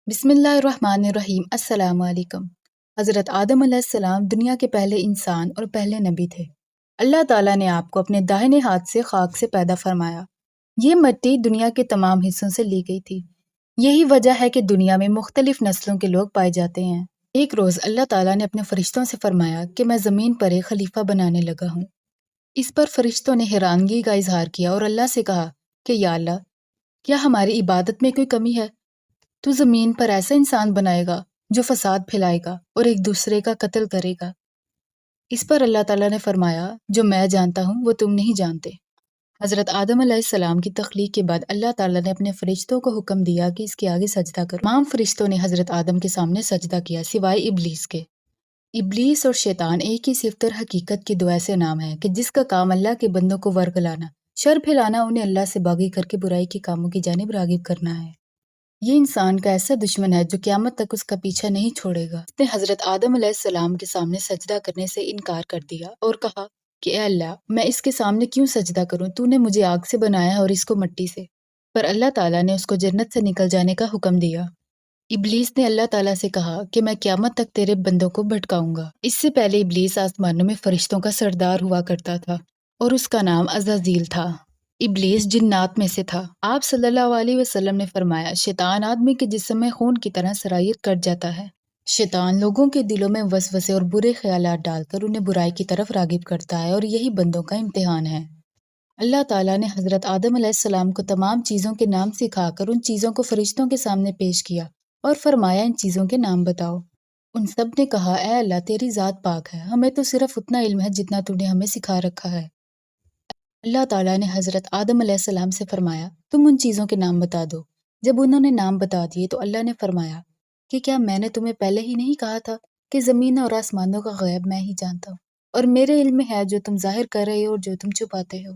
بسم اللہ الرحمن الرحیم۔ السلام علیکم۔ حضرت آدم علیہ السلام دنیا کے پہلے انسان اور پہلے نبی تھے۔ اللہ تعالیٰ نے آپ کو اپنے داہنے ہاتھ سے خاک سے پیدا فرمایا۔ یہ مٹی دنیا کے تمام حصوں سے لی گئی تھی۔ یہی وجہ ہے کہ دنیا میں مختلف نسلوں کے لوگ پائے جاتے ہیں۔ ایک روز اللہ تعالیٰ نے اپنے فرشتوں سے فرمایا کہ میں زمین پر ایک خلیفہ بنانے لگا ہوں۔ اس پر فرشتوں نے حیرانگی کا اظہار کیا اور اللہ سے کہا کہ یا اللہ، کیا ہماری عبادت میں کوئی کمی ہے؟ تو زمین پر ایسا انسان بنائے گا جو فساد پھیلائے گا اور ایک دوسرے کا قتل کرے گا۔ اس پر اللہ تعالیٰ نے فرمایا، جو میں جانتا ہوں وہ تم نہیں جانتے۔ حضرت آدم علیہ السلام کی تخلیق کے بعد اللہ تعالیٰ نے اپنے فرشتوں کو حکم دیا کہ اس کے آگے سجدہ کرو۔ تمام فرشتوں نے حضرت آدم کے سامنے سجدہ کیا سوائے ابلیس کے۔ ابلیس اور شیطان ایک ہی صفت حقیقت کے دو ایسے نام ہیں کہ جس کا کام اللہ کے بندوں کو ورگلانا، شر پھیلانا، انہیں اللہ سے باغی کر کے برائی کے کاموں کی جانب راغب کرنا ہے۔ یہ انسان کا ایسا دشمن ہے جو قیامت تک اس کا پیچھا نہیں چھوڑے گا۔ اس نے حضرت آدم علیہ السلام کے سامنے سجدہ کرنے سے انکار کر دیا اور کہا کہ اے اللہ، میں اس کے سامنے کیوں سجدہ کروں؟ تو نے مجھے آگ سے بنایا اور اس کو مٹی سے۔ پر اللہ تعالیٰ نے اس کو جنت سے نکل جانے کا حکم دیا۔ ابلیس نے اللہ تعالیٰ سے کہا کہ میں قیامت تک تیرے بندوں کو بھٹکاؤں گا۔ اس سے پہلے ابلیس آسمانوں میں فرشتوں کا سردار ہوا کرتا تھا اور اس کا نام عزازیل تھا۔ ابلیس جنات میں سے تھا۔ آپ صلی اللہ علیہ وسلم نے فرمایا، شیطان آدمی کے جسم میں خون کی طرح سرایت کر جاتا ہے۔ شیطان لوگوں کے دلوں میں وسوسے اور برے خیالات ڈال کر انہیں برائی کی طرف راغب کرتا ہے اور یہی بندوں کا امتحان ہے۔ اللہ تعالیٰ نے حضرت آدم علیہ السلام کو تمام چیزوں کے نام سکھا کر ان چیزوں کو فرشتوں کے سامنے پیش کیا اور فرمایا، ان چیزوں کے نام بتاؤ۔ ان سب نے کہا، اے اللہ، تیری ذات پاک ہے، ہمیں تو صرف اتنا علم ہے جتنا تو نے ہمیں سکھا رکھا ہے۔ اللہ تعالیٰ نے حضرت آدم علیہ السلام سے فرمایا، تم ان چیزوں کے نام بتا دو۔ جب انہوں نے نام بتا دیے تو اللہ نے فرمایا کہ کیا میں نے تمہیں پہلے ہی نہیں کہا تھا کہ زمین اور آسمانوں کا غیب میں ہی جانتا ہوں، اور میرے علم میں ہے جو تم ظاہر کر رہے ہو اور جو تم چھپاتے ہو۔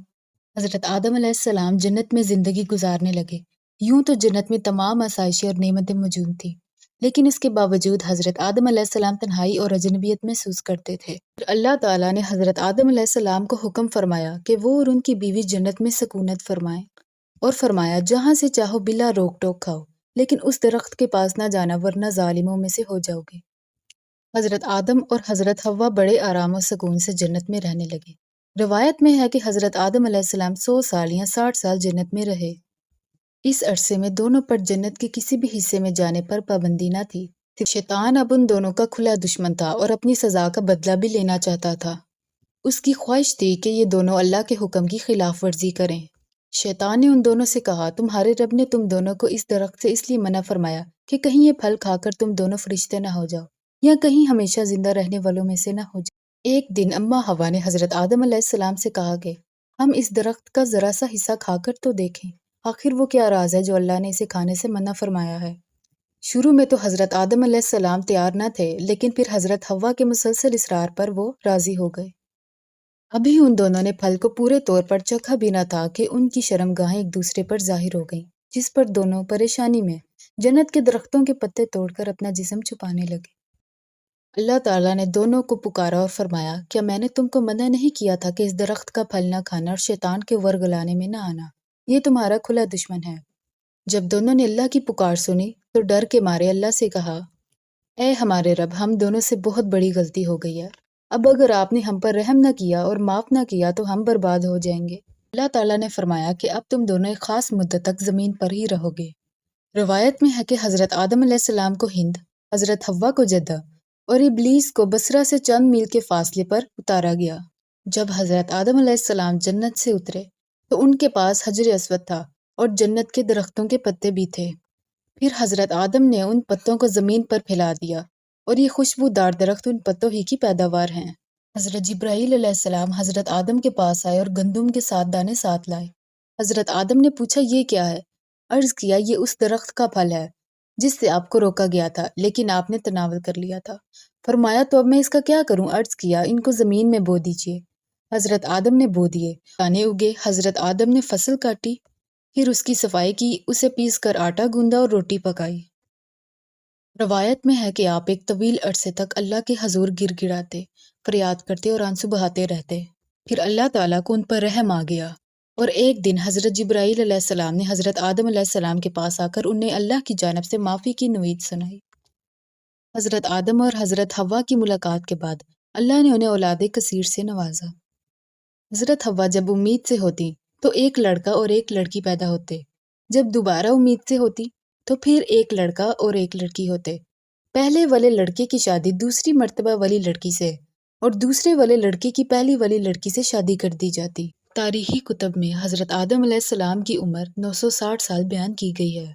حضرت آدم علیہ السلام جنت میں زندگی گزارنے لگے۔ یوں تو جنت میں تمام آسائشیں اور نعمتیں موجود تھیں، لیکن اس کے باوجود حضرت آدم علیہ السلام تنہائی اور اجنبیت محسوس کرتے تھے۔ اللہ تعالیٰ نے حضرت آدم علیہ السلام کو حکم فرمایا کہ وہ اور ان کی بیوی جنت میں سکونت فرمائیں، اور فرمایا، جہاں سے چاہو بلا روک ٹوک کھاؤ، لیکن اس درخت کے پاس نہ جانا ورنہ ظالموں میں سے ہو جاؤ گے۔ حضرت آدم اور حضرت حوا بڑے آرام و سکون سے جنت میں رہنے لگے۔ روایت میں ہے کہ حضرت آدم علیہ السلام 100 سال یا 60 سال جنت میں رہے۔ اس عرصے میں دونوں پر جنت کے کسی بھی حصے میں جانے پر پابندی نہ تھی۔ شیطان اب ان دونوں کا کھلا دشمن تھا اور اپنی سزا کا بدلہ بھی لینا چاہتا تھا۔ اس کی خواہش تھی کہ یہ دونوں اللہ کے حکم کی خلاف ورزی کریں۔ شیطان نے ان دونوں سے کہا، تمہارے رب نے تم دونوں کو اس درخت سے اس لیے منع فرمایا کہ کہیں یہ پھل کھا کر تم دونوں فرشتے نہ ہو جاؤ، یا کہیں ہمیشہ زندہ رہنے والوں میں سے نہ ہو جاؤ۔ ایک دن اماں حوا نے حضرت آدم علیہ السلام سے کہا کہ ہم اس درخت کا ذرا سا حصہ کھا کر تو دیکھیں، آخر وہ کیا راز ہے جو اللہ نے اسے کھانے سے منع فرمایا ہے۔ شروع میں تو حضرت آدم علیہ السلام تیار نہ تھے، لیکن پھر حضرت حوا کے مسلسل اصرار پر وہ راضی ہو گئے۔ ابھی ان دونوں نے پھل کو پورے طور پر چکھا بھی نہ تھا کہ ان کی شرمگاہیں ایک دوسرے پر ظاہر ہو گئیں، جس پر دونوں پریشانی میں جنت کے درختوں کے پتے توڑ کر اپنا جسم چھپانے لگے۔ اللہ تعالیٰ نے دونوں کو پکارا اور فرمایا، کیا میں نے تم کو منع نہیں کیا تھا کہ اس درخت کا پھل نہ کھانا اور شیطان کے ورگلانے میں نہ آنا؟ یہ تمہارا کھلا دشمن ہے۔ جب دونوں نے اللہ کی پکار سنی تو ڈر کے مارے اللہ سے کہا، اے ہمارے رب، ہم دونوں سے بہت بڑی غلطی ہو گئی ہے۔ اب اگر آپ نے ہم پر رحم نہ کیا اور معاف نہ کیا تو ہم برباد ہو جائیں گے۔ اللہ تعالیٰ نے فرمایا کہ اب تم دونوں ایک خاص مدت تک زمین پر ہی رہو گے۔ روایت میں ہے کہ حضرت آدم علیہ السلام کو ہند، حضرت حوا کو جدہ اور ابلیس کو بصرہ سے چند میل کے فاصلے پر اتارا گیا۔ جب حضرت آدم علیہ السلام جنت سے اترے تو ان کے پاس حجر اسود تھا اور جنت کے درختوں کے پتے بھی تھے۔ پھر حضرت آدم نے ان پتوں کو زمین پر پھیلا دیا اور یہ خوشبودار درخت ان پتوں ہی کی پیداوار ہیں۔ حضرت جبرائیل علیہ السلام حضرت آدم کے پاس آئے اور گندم کے 7 دانے ساتھ لائے۔ حضرت آدم نے پوچھا، یہ کیا ہے؟ عرض کیا، یہ اس درخت کا پھل ہے جس سے آپ کو روکا گیا تھا، لیکن آپ نے تناول کر لیا تھا۔ فرمایا، تو اب میں اس کا کیا کروں؟ عرض کیا، ان کو زمین میں بو دیجیے۔ حضرت آدم نے بو دیے، دانے اگے۔ حضرت آدم نے فصل کاٹی، پھر اس کی صفائی کی، اسے پیس کر آٹا گوندا اور روٹی پکائی۔ روایت میں ہے کہ آپ ایک طویل عرصے تک اللہ کے حضور گر گڑاتے، فریاد کرتے اور آنسو بہاتے رہتے۔ پھر اللہ تعالیٰ کو ان پر رحم آ گیا اور ایک دن حضرت جبرائیل علیہ السلام نے حضرت آدم علیہ السلام کے پاس آ کر انہیں اللہ کی جانب سے معافی کی نوید سنائی۔ حضرت آدم اور حضرت حوا کی ملاقات کے بعد اللہ نے انہیں اولاد کثیر سے نوازا۔ حضرت حوا جب امید سے ہوتی تو ایک لڑکا اور ایک لڑکی پیدا ہوتے، جب دوبارہ امید سے ہوتی تو پھر ایک لڑکا اور ایک لڑکی ہوتے۔ پہلے والے لڑکے کی شادی دوسری مرتبہ والی لڑکی سے اور دوسرے والے لڑکے کی پہلی والی لڑکی سے شادی کر دی جاتی۔ تاریخی کتب میں حضرت آدم علیہ السلام کی عمر 960 سال بیان کی گئی ہے۔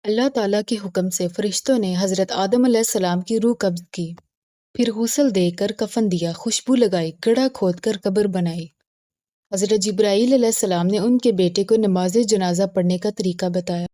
اللہ تعالیٰ کے حکم سے فرشتوں نے حضرت آدم علیہ السلام کی روح قبض کی، پھر غسل دے کر کفن دیا، خوشبو لگائی، گڑھا کھود کر قبر بنائی۔ حضرت جبرائیل علیہ السلام نے ان کے بیٹے کو نماز جنازہ پڑھنے کا طریقہ بتایا۔